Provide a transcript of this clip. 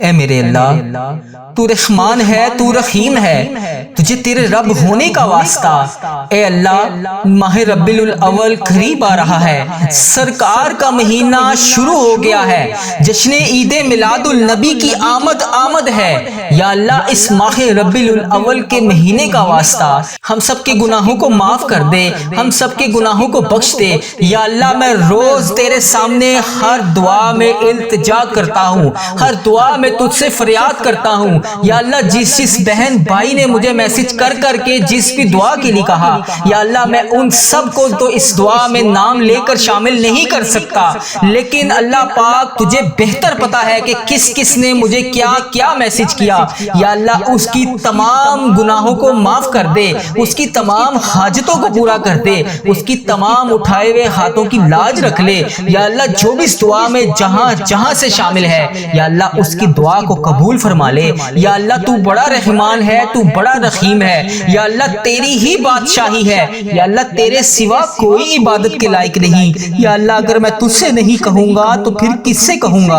اے میرے اللہ تو رحمان ہے، تو رحیم ہے، تجھے تیرے رب ہونے کا واسطہ۔ اے اللہ ماہ ربیع الاول قریب آ رہا ہے، سرکار کا مہینہ شروع ہو گیا ہے، جشن عید میلاد النبی کی آمد ہے۔ یا اللہ اس ماہ ربیع الاول کے مہینے کا واسطہ ہم سب کے گناہوں کو معاف کر دے، ہم سب کے گناہوں کو بخش دے۔ یا اللہ میں روز تیرے سامنے ہر دعا میں التجا کرتا ہوں، ہر دعا میں تجھ سے فریاد کرتا ہوں۔ یا اللہ جس بہن بھائی نے مجھے میسج کر کے جس بھی دعا کے لیے کہا، یا اللہ میں ان سب کو تو اس دعا میں نام لے کر شامل نہیں کر سکتا، لیکن اللہ پاک تجھے بہتر پتا ہے کہ کس کس نے مجھے کیا کیا میسج کیا۔ یا اللہ اس کی تمام گناہوں کو معاف کر دے، اس کی تمام حاجتوں کو پورا کر دے، اس کی تمام اٹھائے ہوئے ہاتھوں کی لاج رکھ لے۔ یا اللہ جو بھی اس دعا میں جہاں جہاں سے شامل ہے، یا اللہ اس کی دعا کو قبول فرما لے۔ یا اللہ تو بڑا رحمان ہے، تو بڑا رحیم ہے۔ یا اللہ تیری ہی بادشاہی ہے، یا اللہ تیرے سوا کوئی عبادت کے لائق نہیں۔ یا اللہ اگر میں تجھ سے نہیں کہوں گا تو پھر کس سے کہوں گا؟